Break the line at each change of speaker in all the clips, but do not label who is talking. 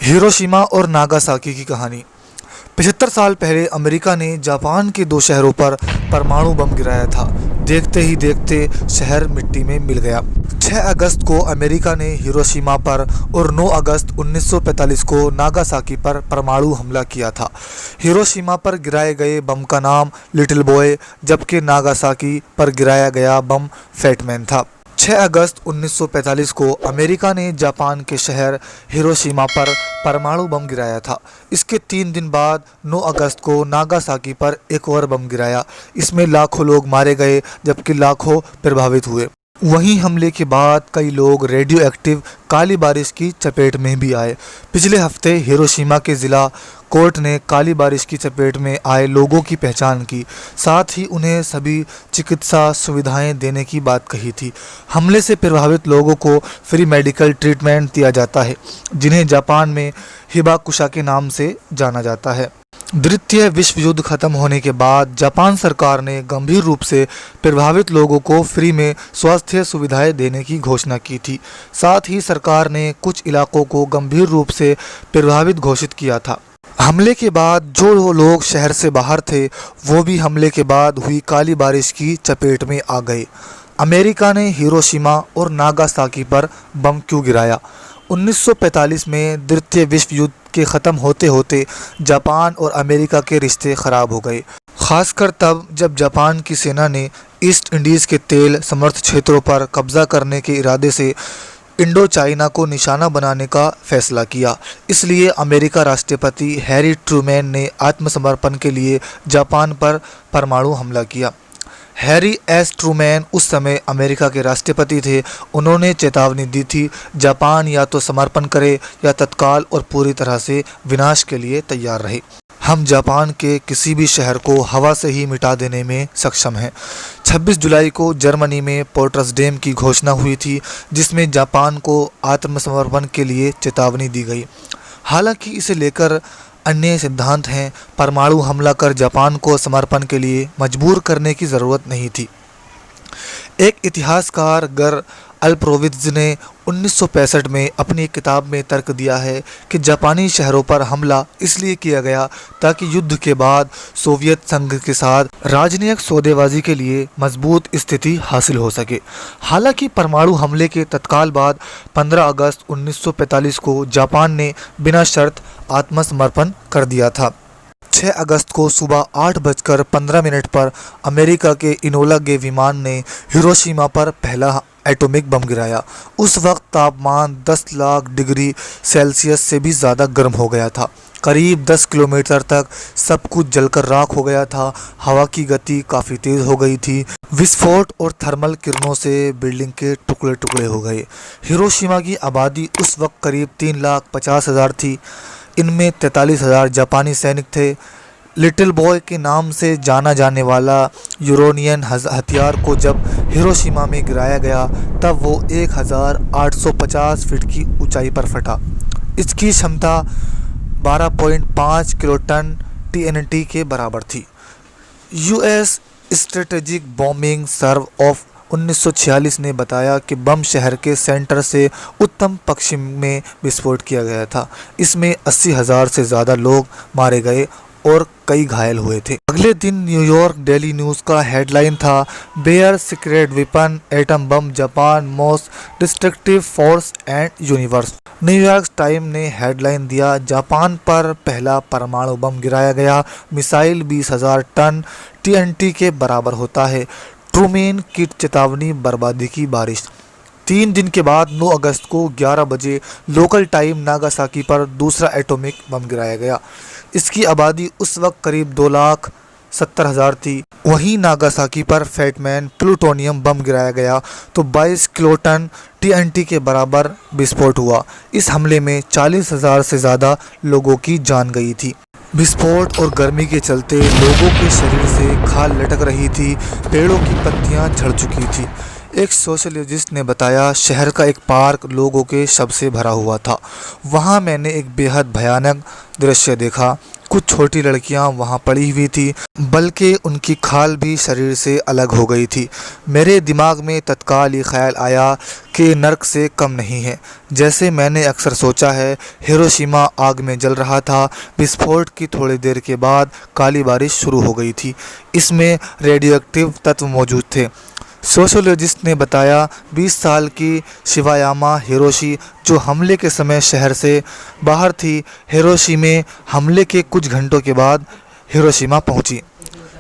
Hiroshima और Nagasaki की कहानी। 75 साल पहले अमेरिका ने जापान के दो शहरों पर परमाणु बम गिराया था। देखते ही देखते शहर मिट्टी में मिल गया। 6 अगस्त को अमेरिका ने हिरोशिमा पर और 9 अगस्त 1945 को नागासाकी पर परमाणु हमला किया था। हिरोशिमा पर गिराए गए बम का नाम लिटिल बॉय, जबकि नागासाकी पर गिराया गया बम फैटमैन था। 6 अगस्त 1945 को अमेरिका ने जापान के शहर हिरोशिमा पर परमाणु बम गिराया था। इसके 3 दिन बाद 9 अगस्त को नागासाकी पर एक और बम गिराया। इसमें लाखों लोग मारे गए, जबकि लाखों प्रभावित हुए। वहीं हमले के बाद कई लोग रेडियो एक्टिव काली बारिश की चपेट में भी आए। पिछले हफ्ते हिरोशिमा के ज़िला कोर्ट ने काली बारिश की चपेट में आए लोगों की पहचान की, साथ ही उन्हें सभी चिकित्सा सुविधाएं देने की बात कही थी। हमले से प्रभावित लोगों को फ्री मेडिकल ट्रीटमेंट दिया जाता है, जिन्हें जापान में हिबाकुशा के नाम से जाना जाता है। द्वितीय विश्व युद्ध खत्म होने के बाद जापान सरकार ने गंभीर रूप से प्रभावित लोगों को फ्री में स्वास्थ्य सुविधाएं देने की घोषणा की थी। साथ ही सरकार ने कुछ इलाकों को गंभीर रूप से प्रभावित घोषित किया था। हमले के बाद जो लोग शहर से बाहर थे, वो भी हमले के बाद हुई काली बारिश की चपेट में आ गए। अमेरिका ने हिरोशिमा और नागासाकी पर बम क्यों गिराया? 1945 में द्वितीय विश्व युद्ध के ख़त्म होते होते जापान और अमेरिका के रिश्ते ख़राब हो गए, खासकर तब जब जापान की सेना ने ईस्ट इंडीज़ के तेल समृद्ध क्षेत्रों पर कब्जा करने के इरादे से इंडो चाइना को निशाना बनाने का फैसला किया। इसलिए अमेरिका राष्ट्रपति हैरी ट्रूमैन ने आत्मसमर्पण के लिए जापान पर परमाणु हमला किया। हैरी एस ट्रूमैन उस समय अमेरिका के राष्ट्रपति थे। उन्होंने चेतावनी दी थी, जापान या तो समर्पण करे या तत्काल और पूरी तरह से विनाश के लिए तैयार रहे। हम जापान के किसी भी शहर को हवा से ही मिटा देने में सक्षम हैं। 26 जुलाई को जर्मनी में पोट्सडेम की घोषणा हुई थी, जिसमें जापान को आत्मसमर्पण के लिए चेतावनी दी गई। हालांकि इसे लेकर अन्य सिद्धांत हैं। परमाणु हमला कर जापान को समर्पण के लिए मजबूर करने की ज़रूरत नहीं थी। एक इतिहासकार गर अल्प्रोवित्ज़ ने 1965 में अपनी किताब में तर्क दिया है कि जापानी शहरों पर हमला इसलिए किया गया ताकि युद्ध के बाद सोवियत संघ के साथ राजनयिक सौदेबाजी के लिए मजबूत स्थिति हासिल हो सके। हालांकि परमाणु हमले के तत्काल बाद 15 अगस्त 1945 को जापान ने बिना शर्त आत्मसमर्पण कर दिया था। 6 अगस्त को सुबह 8:15 पर अमेरिका के इनोला गे विमान ने हिरोशिमा पर पहला एटॉमिक बम गिराया। उस वक्त तापमान 10 लाख डिग्री सेल्सियस से भी ज़्यादा गर्म हो गया था। करीब 10 किलोमीटर तक सब कुछ जलकर राख हो गया था। हवा की गति काफ़ी तेज़ हो गई थी। विस्फोट और थर्मल किरणों से बिल्डिंग के टुकड़े टुकड़े हो गए। हिरोशिमा की आबादी उस वक्त करीब 3,50,000 थी। इनमें 43,000 जापानी सैनिक थे। लिटिल बॉय के नाम से जाना जाने वाला यूरेनियम हथियार को जब हिरोशिमा में गिराया गया, तब वो 1,850 फीट की ऊंचाई पर फटा। इसकी क्षमता 12.5 किलोटन TNT के बराबर थी। US strategic bombing survey of 1946 ने बताया कि बम शहर के सेंटर से उत्तर पश्चिम में विस्फोट किया गया था। इसमें 80,000 से ज़्यादा लोग मारे गए और कई घायल हुए थे। अगले दिन न्यूयॉर्क डेली न्यूज़ का हेडलाइन था, bare secret weapon atom bomb Japan most destructive force and universe. New York time ने हेडलाइन दिया, जापान पर पहला परमाणु बम गिराया गया। मिसाइल 20,000 टन TNT के बराबर होता है। ट्रूमैन की चेतावनी, बर्बादी की बारिश। 3 दिन के बाद 9 अगस्त को 11 बजे लोकल टाइम नागासाकी पर दूसरा एटॉमिक बम गिराया गया। इसकी आबादी उस वक्त करीब 2,70,000 थी। वहीं नागासाकी पर फैटमैन प्लूटोनियम बम गिराया गया तो 22 किलोटन TNT के बराबर विस्फोट हुआ। इस हमले में 40,000 से ज़्यादा लोगों की जान गई थी। विस्फोट और गर्मी के चलते लोगों के शरीर से खाल लटक रही थी, पेड़ों की पत्तियां झड़ चुकी थी। एक सोशलिस्ट ने बताया, शहर का एक पार्क लोगों के शव से भरा हुआ था। वहां मैंने एक बेहद भयानक दृश्य देखा। कुछ छोटी लड़कियां वहां पड़ी हुई थी, बल्कि उनकी खाल भी शरीर से अलग हो गई थी। मेरे दिमाग में तत्काल ये ख्याल आया कि नर्क से कम नहीं है। जैसे मैंने अक्सर सोचा है, हिरोशिमा आग में जल रहा था। विस्फोट की थोड़ी देर के बाद काली बारिश शुरू हो गई थी। इसमें रेडियोएक्टिव तत्व मौजूद थे। सोशियोलॉजिस्ट ने बताया 20 साल की शिवायामा हिरोशी, जो हमले के समय शहर से बाहर थी, हिरोशिमा हमले के कुछ घंटों के बाद हिरोशिमा पहुंची।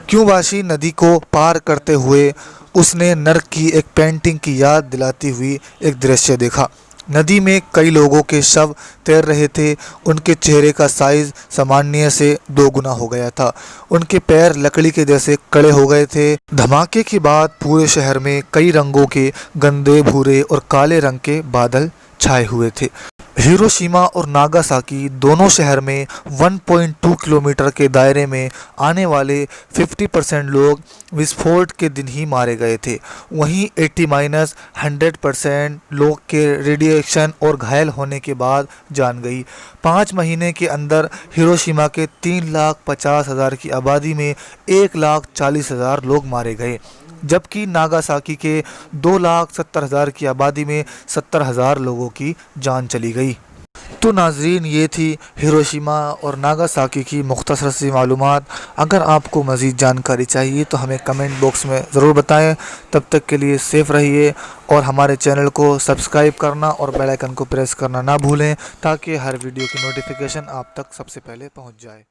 क्यूबाशी नदी को पार करते हुए उसने नर्क की एक पेंटिंग की याद दिलाती हुई एक दृश्य देखा। नदी में कई लोगों के शव तैर रहे थे। उनके चेहरे का साइज सामान्य से 2 गुना हो गया था। उनके पैर लकड़ी के जैसे कड़े हो गए थे। धमाके के बाद पूरे शहर में कई रंगों के गंदे, भूरे और काले रंग के बादल छाए हुए थे। हिरोशिमा और नागासाकी दोनों शहर में 1.2 किलोमीटर के दायरे में आने वाले 50% लोग विस्फोट के दिन ही मारे गए थे। वहीं 80-100% लोग के रेडिएशन और घायल होने के बाद जान गई। 5 महीने के अंदर हिरोशिमा के 3,50,000 की आबादी में 1,40,000 लोग मारे गए, जबकि नागासाकी के 2,70,000 की आबादी में 70,000 लोगों की जान चली गई। तो नाजरीन, ये थी हिरोशिमा और नागासाकी की मुख्तसर सी मालूमात। अगर आपको मज़ीद जानकारी चाहिए तो हमें कमेंट बॉक्स में ज़रूर बताएं। तब तक के लिए सेफ़ रहिए और हमारे चैनल को सब्सक्राइब करना और बेल आइकन को प्रेस करना ना भूलें, ताकि हर वीडियो की नोटिफिकेशन आप तक सबसे पहले पहुंच जाए।